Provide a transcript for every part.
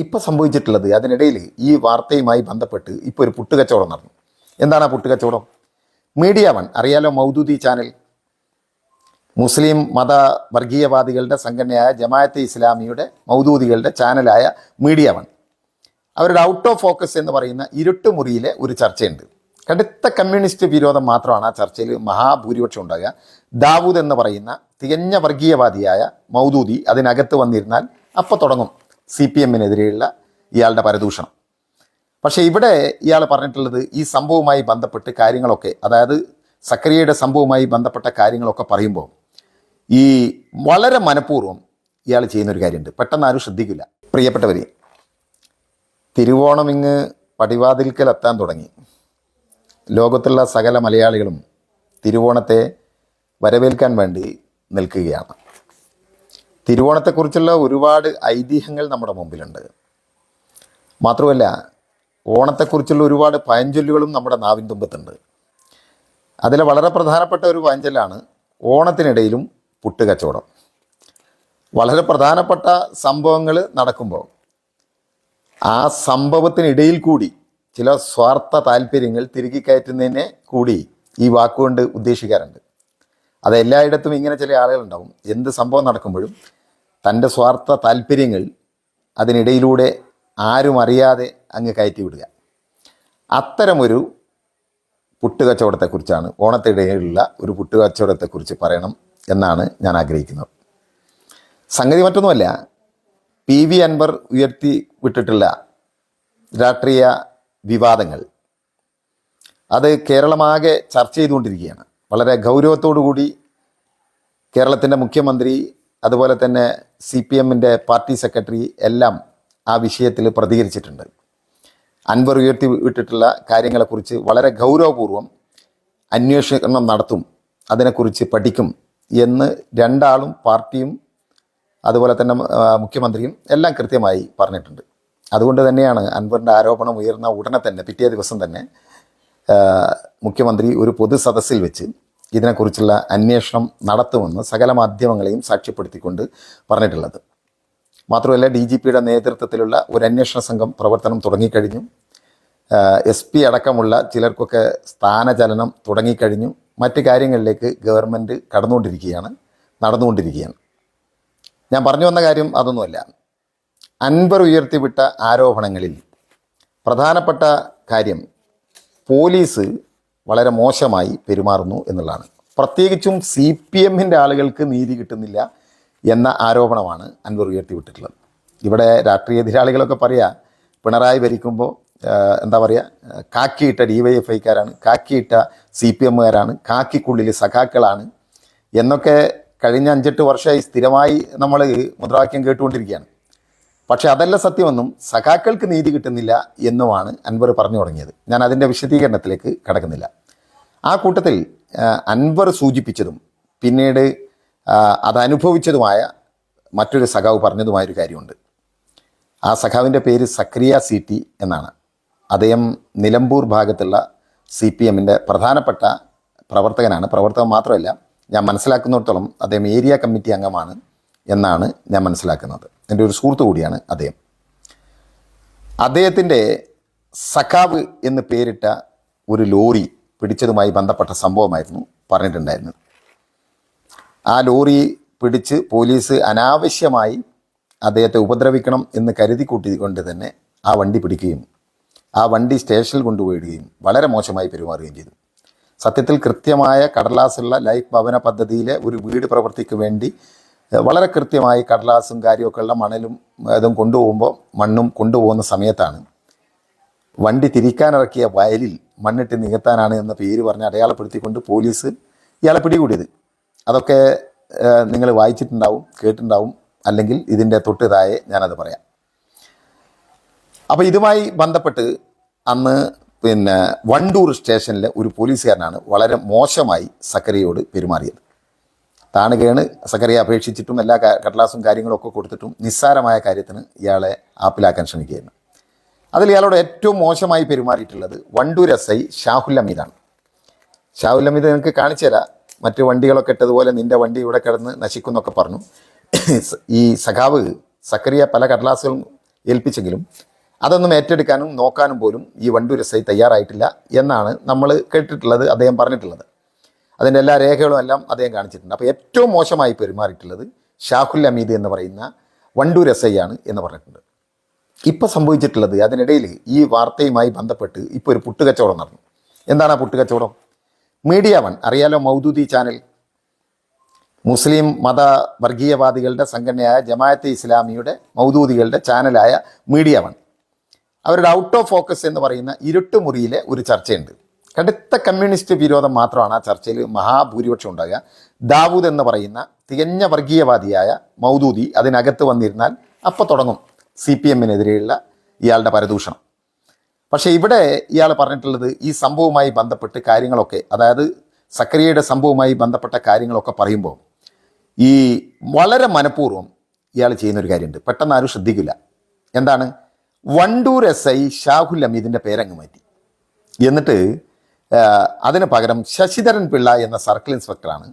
ഇപ്പോൾ സംഭവിച്ചിട്ടുള്ളത്, അതിനിടയിൽ ഈ വാർത്തയുമായി ബന്ധപ്പെട്ട് ഇപ്പോൾ ഒരു പുട്ടുകച്ചവടം നടന്നു. എന്താണ് ആ പുട്ടുകച്ചവടം? മീഡിയ വൺ അറിയാലോ, മൗദൂദി ചാനൽ, മുസ്ലിം മത വർഗീയവാദികളുടെ സംഘടനയായ ജമാഅത്തെ ഇസ്ലാമിയുടെ മൗദൂദികളുടെ ചാനലായ മീഡിയ വൺ, അവരുടെ ഔട്ട് ഓഫ് ഫോക്കസ് എന്ന് പറയുന്ന ഇരുട്ടുമുറിയിലെ ഒരു ചർച്ചയുണ്ട്. കടുത്ത കമ്മ്യൂണിസ്റ്റ് വിരോധം മാത്രമാണ് ആ ചർച്ചയിൽ മഹാഭൂരിപക്ഷം ഉണ്ടാകുക. ദാവൂദ് എന്ന് പറയുന്ന തികഞ്ഞ വർഗീയവാദിയായ മൗദൂദി അതിനകത്ത് വന്നിരുന്നാൽ അപ്പോൾ തുടങ്ങും CPM-നെതിരെയുള്ള ഇയാളുടെ പരദൂഷണം. പക്ഷേ ഇവിടെ ഇയാൾ പറഞ്ഞിട്ടുള്ളത് ഈ സംഭവവുമായി ബന്ധപ്പെട്ട് കാര്യങ്ങളൊക്കെ, അതായത് സക്കരിയയുടെ സംഭവവുമായി ബന്ധപ്പെട്ട കാര്യങ്ങളൊക്കെ പറയുമ്പോൾ ഈ വളരെ മനഃപൂർവ്വം ഇയാൾ ചെയ്യുന്നൊരു കാര്യമുണ്ട്, പെട്ടെന്ന് ആരും ശ്രദ്ധിക്കില്ല. പ്രിയപ്പെട്ടവർ, തിരുവോണം ഇങ്ങ് പടിവാതിൽക്കൽ എത്താൻ തുടങ്ങി. ലോകത്തുള്ള സകല മലയാളികളും തിരുവോണത്തെ വരവേൽക്കാൻ വേണ്ടി നിൽക്കുകയാണ്. തിരുവോണത്തെക്കുറിച്ചുള്ള ഒരുപാട് ഐതിഹ്യങ്ങൾ നമ്മുടെ മുമ്പിലുണ്ട്. മാത്രമല്ല, ഓണത്തെക്കുറിച്ചുള്ള ഒരുപാട് പഴഞ്ചൊല്ലുകളും നമ്മുടെ നാവിൻ തുമ്പത്തുണ്ട്. അതിൽ വളരെ പ്രധാനപ്പെട്ട ഒരു പഴഞ്ചൊല്ലാണ് ഓണത്തിനിടയിലും പുട്ടുകച്ചവടം. വളരെ പ്രധാനപ്പെട്ട സംഭവങ്ങൾ നടക്കുമ്പോൾ ആ സംഭവത്തിനിടയിൽ കൂടി ചില സ്വാർത്ഥ താല്പര്യങ്ങൾ തിരുകി കയറ്റുന്നതിനെ കൂടി ഈ വാക്കുകൊണ്ട് ഉദ്ദേശിക്കാറുണ്ട്. അത് എല്ലായിടത്തും ഇങ്ങനെ ചില ആളുകളുണ്ടാവും. എന്ത് സംഭവം നടക്കുമ്പോഴും തൻ്റെ സ്വാർത്ഥ താല്പര്യങ്ങൾ അതിനിടയിലൂടെ ആരും അറിയാതെ അങ്ങ് കയറ്റി വിടുക. അത്തരമൊരു പുട്ടുകച്ചവടത്തെക്കുറിച്ചാണ്, ഓണത്തിനിടയിലുള്ള ഒരു പുട്ടുകച്ചവടത്തെക്കുറിച്ച് പറയണം എന്നാണ് ഞാൻ ആഗ്രഹിക്കുന്നത്. സംഗതി മറ്റൊന്നുമല്ല, PV അൻവർ ഉയർത്തി വിട്ടിട്ടുള്ള രാഷ്ട്രീയ വിവാദങ്ങൾ അത് കേരളമാകെ ചർച്ച ചെയ്തുകൊണ്ടിരിക്കുകയാണ്. വളരെ ഗൗരവത്തോടുകൂടി കേരളത്തിൻ്റെ മുഖ്യമന്ത്രി, അതുപോലെ തന്നെ CPM-ൻ്റെ പാർട്ടി സെക്രട്ടറി എല്ലാം ആ വിഷയത്തിൽ പ്രതികരിച്ചിട്ടുണ്ട്. അൻവർ ഉയർത്തി വിട്ടിട്ടുള്ള കാര്യങ്ങളെക്കുറിച്ച് വളരെ ഗൗരവപൂർവ്വം അന്വേഷണം നടത്തും, അതിനെക്കുറിച്ച് പഠിക്കും എന്ന് രണ്ടാളും, പാർട്ടിയും അതുപോലെ തന്നെ മുഖ്യമന്ത്രിയും എല്ലാം കൃത്യമായി പറഞ്ഞിട്ടുണ്ട്. അതുകൊണ്ട് തന്നെയാണ് അൻവറിൻ്റെ ആരോപണം ഉയർന്ന ഉടനെ തന്നെ പിറ്റേ ദിവസം തന്നെ മുഖ്യമന്ത്രി ഒരു പൊതുസദസ്സിൽ വെച്ച് ഇതിനെക്കുറിച്ചുള്ള അന്വേഷണം നടത്തുമെന്ന് സകല മാധ്യമങ്ങളെയും സാക്ഷ്യപ്പെടുത്തിക്കൊണ്ട് പറഞ്ഞിട്ടുള്ളത്. മാത്രമല്ല, DGPയുടെ നേതൃത്വത്തിലുള്ള ഒരു അന്വേഷണ സംഘം പ്രവർത്തനം തുടങ്ങിക്കഴിഞ്ഞു. SP അടക്കമുള്ള ചിലർക്കൊക്കെ സ്ഥാനചലനം തുടങ്ങിക്കഴിഞ്ഞു. മറ്റ് കാര്യങ്ങളിലേക്ക് ഗവൺമെൻറ് നടന്നുകൊണ്ടിരിക്കുകയാണ്. ഞാൻ പറഞ്ഞു വന്ന കാര്യം അതൊന്നുമല്ല. അൻവർ ഉയർത്തിവിട്ട ആരോപണങ്ങളിൽ പ്രധാനപ്പെട്ട കാര്യം പോലീസ് വളരെ മോശമായി പെരുമാറുന്നു എന്നുള്ളതാണ്. പ്രത്യേകിച്ചും CPM-ൻ്റെ ആളുകൾക്ക് നീതി കിട്ടുന്നില്ല എന്ന ആരോപണമാണ് അൻവർ ഉയർത്തിവിട്ടിട്ടുള്ളത്. ഇവിടെ രാഷ്ട്രീയ എതിരാളികളൊക്കെ പറയുക, പിണറായി ഭരിക്കുമ്പോൾ എന്താ പറയുക, കാക്കിയിട്ട DYFIക്കാരാണ്, കാക്കിയിട്ട CPM-കാരാണ്, കാക്കിക്കുള്ളിൽ സഖാക്കളാണ് എന്നൊക്കെ കഴിഞ്ഞ 5-8 വർഷമായി സ്ഥിരമായി നമ്മൾ മുദ്രാവാക്യം കേട്ടുകൊണ്ടിരിക്കുകയാണ്. പക്ഷേ അതല്ല സത്യമെന്നും സഖാക്കൾക്ക് നീതി കിട്ടുന്നില്ല എന്നുമാണ് അൻവർ പറഞ്ഞു തുടങ്ങിയത്. ഞാൻ അതിൻ്റെ വിശദീകരണത്തിലേക്ക് കടക്കുന്നില്ല. ആ കൂട്ടത്തിൽ അൻവർ സൂചിപ്പിച്ചതും പിന്നീട് അതനുഭവിച്ചതുമായ മറ്റൊരു സഖാവ് പറഞ്ഞതുമായൊരു കാര്യമുണ്ട്. ആ സഖാവിൻ്റെ പേര് സക്രിയ CT എന്നാണ്. അദ്ദേഹം നിലമ്പൂർ ഭാഗത്തുള്ള CPM-ൻ്റെ പ്രധാനപ്പെട്ട പ്രവർത്തകനാണ്. പ്രവർത്തകൻ മാത്രമല്ല, ഞാൻ മനസ്സിലാക്കുന്നിടത്തോളം അദ്ദേഹം ഏരിയ കമ്മിറ്റി അംഗമാണ് എന്നാണ് ഞാൻ മനസ്സിലാക്കുന്നത്. എൻ്റെ ഒരു സുഹൃത്തു കൂടിയാണ് അദ്ദേഹം. അദ്ദേഹത്തിൻ്റെ സഖാവ് എന്ന് പേരിട്ട ഒരു ലോറി പിടിച്ചതുമായി ബന്ധപ്പെട്ട സംഭവമായിരുന്നു പറഞ്ഞിട്ടുണ്ടായിരുന്നത്. ആ ലോറി പിടിച്ച് പോലീസ് അനാവശ്യമായി അദ്ദേഹത്തെ ഉപദ്രവിക്കണം എന്ന് കരുതി കൂട്ടിക്കൊണ്ട് തന്നെ ആ വണ്ടി പിടിക്കുകയും ആ വണ്ടി സ്റ്റേഷനിൽ കൊണ്ടുപോയിടുകയും വളരെ മോശമായി പെരുമാറുകയും ചെയ്തു. സത്യത്തിൽ കൃത്യമായ കടലാസുള്ള ലൈഫ് ഭവന പദ്ധതിയിലെ ഒരു വീട് പ്രവൃത്തിക്ക് വേണ്ടി വളരെ കൃത്യമായി കടലാസും കാര്യമൊക്കെ ഉള്ള മണലും അതും കൊണ്ടുപോകുമ്പോൾ, മണ്ണും കൊണ്ടുപോകുന്ന സമയത്താണ് വണ്ടി തിരിക്കാനിറക്കിയ വയലിൽ മണ്ണിട്ട് നികത്താനാണ് എന്ന പേര് പറഞ്ഞ് അടയാളപ്പെടുത്തിക്കൊണ്ട് പോലീസ് ഇയാളെ പിടികൂടിയത്. അതൊക്കെ നിങ്ങൾ വായിച്ചിട്ടുണ്ടാവും, കേട്ടിട്ടുണ്ടാവും, അല്ലെങ്കിൽ ഇതിൻ്റെ തൊട്ട് താഴെ ഞാനത് പറയാം. അപ്പോൾ ഇതുമായി ബന്ധപ്പെട്ട് അന്ന് വണ്ടൂർ സ്റ്റേഷനിലെ ഒരു പോലീസുകാരനാണ് വളരെ മോശമായി സക്കരിയോട് പെരുമാറിയത്. താണുകയാണ് സക്കറിയ അപേക്ഷിച്ചിട്ടും എല്ലാ കടലാസും കാര്യങ്ങളൊക്കെ കൊടുത്തിട്ടും നിസ്സാരമായ കാര്യത്തിന് ഇയാളെ ആപ്പിലാക്കാൻ ശ്രമിക്കുകയായിരുന്നു. അതിൽ ഇയാളോട് ഏറ്റവും മോശമായി പെരുമാറിയിട്ടുള്ളത് വണ്ടൂർ SI ഷാഹുൽ ഹമീദാണ്. ഷാഹുൽ ഹമീദ് നിങ്ങൾക്ക് കാണിച്ചു തരാം, മറ്റു വണ്ടികളൊക്കെ ഇട്ടതുപോലെ നിൻ്റെ വണ്ടി ഇവിടെ കിടന്ന് നശിക്കുന്നൊക്കെ പറഞ്ഞു. ഈ സഖാവ് സക്കറിയ പല കടലാസുകളും ഏൽപ്പിച്ചെങ്കിലും അതൊന്നും ഏറ്റെടുക്കാനും നോക്കാനും പോലും ഈ വണ്ടൂർ എസ് ഐ തയ്യാറായിട്ടില്ല എന്നാണ് നമ്മൾ കേട്ടിട്ടുള്ളത്, അദ്ദേഹം പറഞ്ഞിട്ടുള്ളത്. അതിൻ്റെ എല്ലാ രേഖകളും എല്ലാം അദ്ദേഹം കാണിച്ചിട്ടുണ്ട്. അപ്പോൾ ഏറ്റവും മോശമായി പെരുമാറിയിട്ടുള്ളത് ഷാഹുൽ ഹമീദ് എന്ന് പറയുന്ന വണ്ടൂർ എസ് ഐ ആണ് എന്ന് പറഞ്ഞിട്ടുണ്ട്. ഇപ്പോൾ സംഭവിച്ചിട്ടുള്ളത്, അതിനിടയിൽ ഈ വാർത്തയുമായി ബന്ധപ്പെട്ട് ഇപ്പോൾ ഒരു പുട്ടുകച്ചവടം നടന്നു. എന്താണ് ആ പുട്ടുകച്ചവടം? മീഡിയ വൺ അറിയാലോ, മൗദൂദി ചാനൽ, മുസ്ലിം മത വർഗീയവാദികളുടെ സംഘടനയായ ജമാഅത്തെ ഇസ്ലാമിയുടെ മൗദൂദികളുടെ ചാനലായ മീഡിയ വൺ, അവരുടെ ഔട്ട് ഓഫ് ഫോക്കസ് എന്ന് പറയുന്ന ഇരുട്ടുമുറിയിലെ ഒരു ചർച്ചയുണ്ട്. കടുത്ത കമ്മ്യൂണിസ്റ്റ് വിരോധം മാത്രമാണ് ആ ചർച്ചയിൽ മഹാഭൂരിപക്ഷം ഉണ്ടാകുക. ദാവൂദ് എന്ന് പറയുന്ന തികഞ്ഞ വർഗീയവാദിയായ മൗദൂദി അതിനകത്ത് വന്നിരുന്നാൽ അപ്പോൾ തുടങ്ങും CPM-നെതിരെയുള്ള ഇയാളുടെ പരദൂഷണം. പക്ഷേ ഇവിടെ ഇയാൾ പറഞ്ഞിട്ടുള്ളത് ഈ സംഭവവുമായി ബന്ധപ്പെട്ട് കാര്യങ്ങളൊക്കെ, അതായത് സക്കരിയയുടെ സംഭവവുമായി ബന്ധപ്പെട്ട കാര്യങ്ങളൊക്കെ പറയുമ്പോൾ ഈ വളരെ മനഃപൂർവ്വം ഇയാൾ ചെയ്യുന്നൊരു കാര്യമുണ്ട്, പെട്ടെന്ന് ആരും ശ്രദ്ധിക്കില്ല. എന്താണ്? വണ്ടൂർ SI ഷാഹുൽ ഹമീദിൻ്റെ പേരങ്ങ് മാറ്റി. എന്നിട്ട് അതിന് പകരം ശശിധരൻ പിള്ള എന്ന സർക്കിൾ ഇൻസ്പെക്ടറാണ്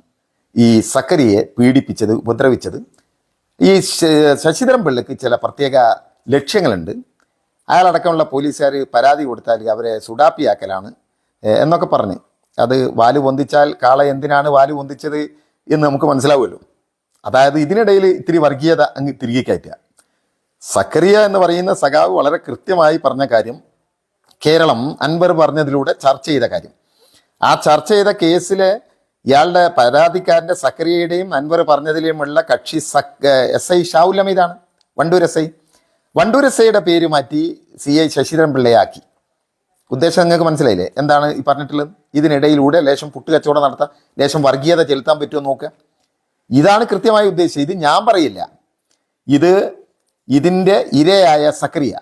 ഈ സക്കരിയെ പീഡിപ്പിച്ചത്, ഉപദ്രവിച്ചത്. ഈ ശശിധരൻ പിള്ളയ്ക്ക് ചില പ്രത്യേക ലക്ഷ്യങ്ങളുണ്ട്. അയാളടക്കമുള്ള പോലീസുകാർ പരാതി കൊടുത്താൽ അവരെ സുഡാപ്പിയാക്കലാണ് എന്നൊക്കെ പറഞ്ഞ്, അത് വാല് പൊന്തിച്ചാൽ കാള എന്തിനാണ് വാല് പൊന്തിച്ചത് എന്ന് നമുക്ക് മനസ്സിലാവുമല്ലോ. അതായത് ഇതിനിടയിൽ ഇത്തിരി വർഗീയത അങ്ങ് തിരികെ കയറ്റുക. സക്കറിയ എന്ന് പറയുന്ന സഖാവ് വളരെ കൃത്യമായി പറഞ്ഞ കാര്യം, കേരളം അൻവർ പറഞ്ഞതിലൂടെ ചർച്ച ചെയ്ത കാര്യം, ആ ചർച്ച ചെയ്ത കേസിലെ ഇയാളുടെ പരാതിക്കാരൻ്റെ സക്കറിയയുടെയും അൻവർ പറഞ്ഞതിലുമുള്ള കക്ഷി SI ഷാഹുൽ ഹമീദാണ്, വണ്ടൂർ SI. വണ്ടൂർ SIയുടെ പേര് മാറ്റി CI ശശിധരൻ പിള്ളയാക്കി. ഉദ്ദേശം നിങ്ങൾക്ക് മനസ്സിലായില്ലേ? എന്താണ് ഈ പറഞ്ഞിട്ടുള്ളത്? ഇതിനിടയിലൂടെ ലേശം പുട്ടുകച്ചവടം നടത്താം, ലേശം വർഗീയത ചെലുത്താൻ പറ്റുമോ നോക്കുക. ഇതാണ് കൃത്യമായി ഉദ്ദേശിച്ചത്. ഇത് ഞാൻ പറയില്ല, ഇതിൻ്റെ ഇരയായ സക്രിയ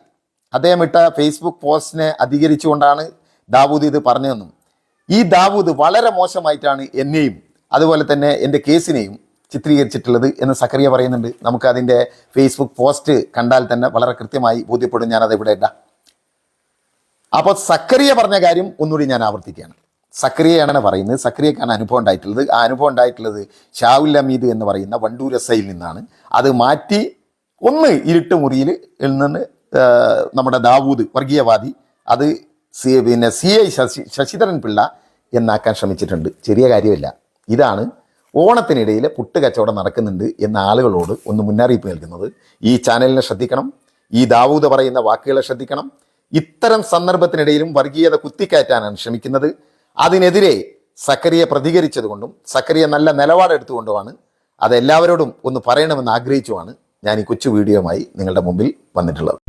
അദ്ദേഹം ഇട്ട ഫേസ്ബുക്ക് പോസ്റ്റിനെ അധികരിച്ചുകൊണ്ടാണ് ദാവൂദ് ഇത് പറഞ്ഞതെന്നും, ഈ ദാവൂദ് വളരെ മോശമായിട്ടാണ് എന്നെയും അതുപോലെ തന്നെ എൻ്റെ കേസിനെയും ചിത്രീകരിച്ചിട്ടുള്ളത് എന്ന് സക്രിയ പറയുന്നുണ്ട്. നമുക്ക് അതിൻ്റെ ഫേസ്ബുക്ക് പോസ്റ്റ് കണ്ടാൽ തന്നെ വളരെ കൃത്യമായി ബോധ്യപ്പെടും. ഞാനത് ഇവിടെ ഇടാം. അപ്പോൾ സക്രിയ പറഞ്ഞ കാര്യം ഒന്നുകൂടി ഞാൻ ആവർത്തിക്കുകയാണ്. സക്രിയയാണ് പറയുന്നത്, സക്രിയക്കാണ് അനുഭവം ഉണ്ടായിട്ടുള്ളത്. ആ അനുഭവം ഉണ്ടായിട്ടുള്ളത് ഷാഹുൽ ഹമീദ് എന്ന് പറയുന്ന വണ്ടൂർ SIയിൽ നിന്നാണ്. അത് മാറ്റി ഒന്ന് ഇരുട്ടുമുറിയിൽ നിന്ന് നമ്മുടെ ദാവൂദ് വർഗീയവാദി അത് പിന്നെ CI ശശിധരൻ പിള്ള എന്നാക്കാൻ ശ്രമിച്ചിട്ടുണ്ട്. ചെറിയ കാര്യമില്ല. ഇതാണ് ഓണത്തിനിടയിൽ പുട്ട് കച്ചവടം നടക്കുന്നുണ്ട് എന്ന ആളുകളോട് ഒന്ന് മുന്നറിയിപ്പ് നൽകുന്നത്. ഈ ചാനലിനെ ശ്രദ്ധിക്കണം, ഈ ദാവൂദ് പറയുന്ന വാക്കുകളെ ശ്രദ്ധിക്കണം. ഇത്തരം സന്ദർഭത്തിനിടയിലും വർഗീയത കുത്തിക്കയറ്റാനാണ് ശ്രമിക്കുന്നത്. അതിനെതിരെ സക്കരിയ പ്രതികരിച്ചതുകൊണ്ടും സക്കരിയ നല്ല നിലപാടെടുത്തുകൊണ്ടുമാണ് അതെല്ലാവരോടും ഒന്ന് പറയണമെന്ന് ആഗ്രഹിച്ചുമാണ് ഞാൻ ഈ കൊച്ചു വീഡിയോയുമായി നിങ്ങളുടെ മുമ്പിൽ വന്നിട്ടുള്ളത്.